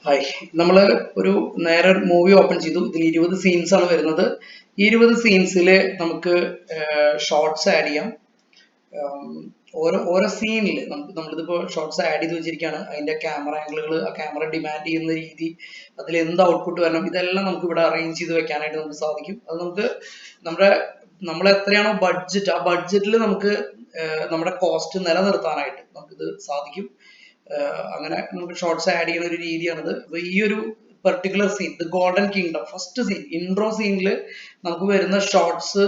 Hi, നമ്മൾ ഒരു നേരെ മൂവി ഓപ്പൺ ചെയ്തു. ഇതിൽ 20 സീൻസ് ആണ് വരുന്നത്. ഈ 20 സീൻസിൽ നമുക്ക് ഷോർട്സ് ആഡ് ചെയ്യാം. ഉം, ഓരോ ഓരോ സീനിൽ നമ്മളിതിപ്പോൾ ഷോർട്സ് ആഡ് ചെയ്ത് വെച്ചിരിക്കുകയാണ്. അതിന്റെ ക്യാമറ ആംഗിളുകൾ, ആ ക്യാമറ ഡിമാൻഡ് ചെയ്യുന്ന രീതി, അതിൽ എന്ത് ഔട്ട്പുട്ട് വരണം, ഇതെല്ലാം നമുക്ക് ഇവിടെ അറേഞ്ച് ചെയ്ത് വെക്കാനായിട്ട് നമുക്ക് സാധിക്കും. അത് നമുക്ക് നമ്മുടെ നമ്മൾ എത്രയാണോ ബഡ്ജറ്റ്, ആ ബഡ്ജറ്റിൽ നമുക്ക് നമ്മുടെ കോസ്റ്റ് നിലനിർത്താനായിട്ട് നമുക്കിത് സാധിക്കും. അങ്ങനെ നമുക്ക് ഷോർട്സ് ആഡ് ചെയ്യുന്ന ഒരു രീതിയാണിത്. അപ്പൊ ഈ ഒരു particular scene, the Golden Kingdom, first scene, intro സീനിൽ നമുക്ക് വരുന്ന ഷോർട്സ്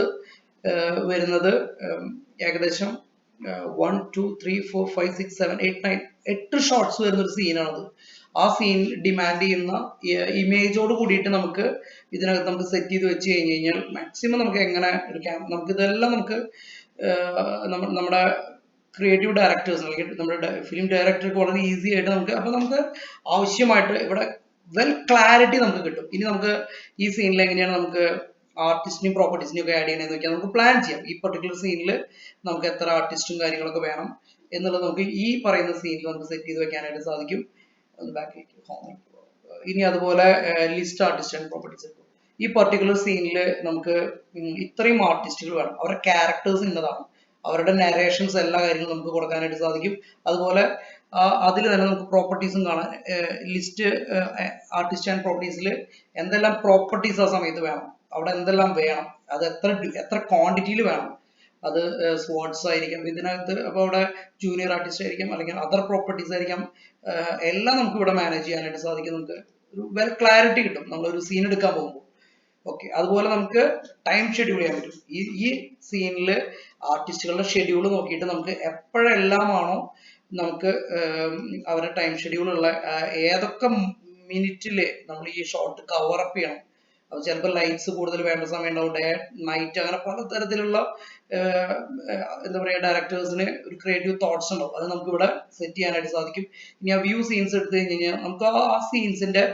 വരുന്നത് ഏകദേശം 1 2 3 4 5 6 7 8 9 8 ഷോർട്സ് വരുന്ന ഒരു സീനാണത്. ആ സീൻ ഡിമാൻഡ് ചെയ്യുന്ന ഇമേജോട് കൂടിയിട്ട് നമുക്ക് ഇതിനകത്ത് നമുക്ക് സെറ്റ് ചെയ്ത് വെച്ച് കഴിഞ്ഞ് കഴിഞ്ഞാൽ മാക്സിമം നമുക്ക് എങ്ങനെ ഒരു നമുക്ക് ഇതെല്ലാം നമുക്ക് നമ്മുടെ ക്രിയേറ്റീവ് ഡയറക്ടേഴ്സ് അല്ലെങ്കിൽ നമ്മുടെ ഫിലിം ഡയറക്ടർക്ക് വളരെ ഈസി ആയിട്ട് നമുക്ക് ആവശ്യമായിട്ട് ഇവിടെ വെൽ ക്ലാരിറ്റി നമുക്ക് കിട്ടും. ഇനി നമുക്ക് ഈ സീനിൽ എങ്ങനെയാണ് നമുക്ക് ആർട്ടിസ്റ്റിനെയും പ്രോപ്പർട്ടീസിനെയും ഒക്കെ ആഡ് ചെയ്യണമെന്ന് വെച്ചാൽ നമുക്ക് പ്ലാൻ ചെയ്യാം. ഈ പെർട്ടിക്കുലർ സീനിൽ നമുക്ക് എത്ര ആർട്ടിസ്റ്റും കാര്യങ്ങളൊക്കെ വേണം എന്നുള്ളത് നമുക്ക് ഈ പറയുന്ന സീനിൽ നമുക്ക് സെറ്റ് ചെയ്ത് വെക്കാനായിട്ട് സാധിക്കും. ഇനി അതുപോലെ ലിസ്റ്റ് ആർട്ടിസ്റ്റ് ആൻഡ് പ്രോപ്പർട്ടീസ്. ഈ പെർട്ടിക്കുലർ സീനിൽ നമുക്ക് ഇത്രയും ആർട്ടിസ്റ്റുകൾ വേണം, അവരുടെ ക്യാരക്ടേഴ്സ് ഇന്നതാണ്, അവരുടെ നരേഷൻസ്, എല്ലാ കാര്യങ്ങളും നമുക്ക് കൊടുക്കാനായിട്ട് സാധിക്കും. അതുപോലെ അതിൽ തന്നെ നമുക്ക് പ്രോപ്പർട്ടീസും കാണാൻ, ലിസ്റ്റ് ആർട്ടിസ്റ്റ് ആൻഡ് പ്രോപ്പർട്ടീസിൽ എന്തെല്ലാം പ്രോപ്പർട്ടീസ് ആ സമയത്ത് വേണം, അവിടെ എന്തെല്ലാം വേണം, അത് എത്ര ക്വാണ്ടിറ്റിയിൽ വേണം, അത് സ്വാട്സ് ആയിരിക്കാം ഇതിനകത്ത്. അപ്പോൾ അവിടെ ജൂനിയർ ആർട്ടിസ്റ്റ് ആയിരിക്കാം, അല്ലെങ്കിൽ അതർ പ്രോപ്പർട്ടീസ് ആയിരിക്കാം. എല്ലാം നമുക്ക് ഇവിടെ മാനേജ് ചെയ്യാനായിട്ട് സാധിക്കും. നമുക്ക് ഒരു വെൽ ക്ലാരിറ്റി കിട്ടും നമ്മൾ ഒരു സീൻ എടുക്കാൻ പോകുമ്പോൾ. ഓക്കെ, അതുപോലെ നമുക്ക് ടൈം ഷെഡ്യൂൾ ചെയ്യാൻ പറ്റും. ഈ സീനിൽ ആർട്ടിസ്റ്റുകളുടെ ഷെഡ്യൂൾ നോക്കിയിട്ട് നമുക്ക് എപ്പോഴെല്ലാമാണോ നമുക്ക് അവരുടെ ടൈം ഷെഡ്യൂൾ ഉള്ള ഏതൊക്കെ മിനിറ്റിൽ നമ്മൾ ഈ ഷോട്ട് കവർ അപ്പ് ചെയ്യണം. അത് ചിലപ്പോൾ ലൈറ്റ്സ് കൂടുതൽ വേണ്ട സമയം ഉണ്ടാവും, ഡേ നൈറ്റ്, അങ്ങനെ പലതരത്തിലുള്ള എന്താ പറയുക, ഡയറക്ടേഴ്സിന് ഒരു ക്രിയേറ്റീവ് തോട്ട്സ് ഉണ്ടാവും. അത് നമുക്ക് ഇവിടെ സെറ്റ് ചെയ്യാനായിട്ട് സാധിക്കും. ഇനി ആ വ്യൂ സീൻസ് എടുത്തു കഴിഞ്ഞ് കഴിഞ്ഞാൽ നമുക്ക് ആ സീൻസിന്റെ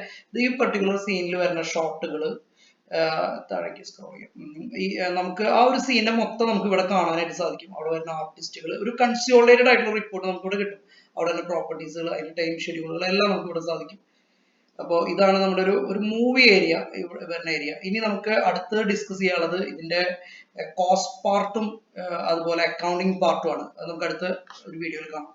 ഈ പെർട്ടിക്കുലർ സീനിൽ വരുന്ന ഷോട്ടുകൾ താഴേക്ക് സ്ക്രോൾ ചെയ്യാം. ഈ നമുക്ക് ആ ഒരു സീനെ മൊത്തം നമുക്ക് ഇവിടെ കാണാനായിട്ട് സാധിക്കും. അവിടെ വരുന്ന ആർട്ടിസ്റ്റുകൾ, ഒരു കൺസോളിഡേറ്റഡ് ആയിട്ടുള്ള റിപ്പോർട്ട് നമുക്ക് ഇവിടെ കിട്ടും. അവിടെ വരുന്ന പ്രോപ്പർട്ടീസുകൾ, അതിന്റെ ടൈം ഷെഡ്യൂളുകൾ എല്ലാം നമുക്ക് ഇവിടെ സാധിക്കും. അപ്പോൾ ഇതാണ് നമ്മുടെ ഒരു മൂവി ഏരിയ, വരുന്ന ഏരിയ. ഇനി നമുക്ക് അടുത്ത് ഡിസ്കസ് ചെയ്യാനുള്ളത് ഇതിന്റെ കോസ്റ്റ് പാർട്ടും അതുപോലെ അക്കൗണ്ടിങ് പാർട്ടും ആണ്. അത് നമുക്ക് അടുത്ത ഒരു വീഡിയോയിൽ കാണാം.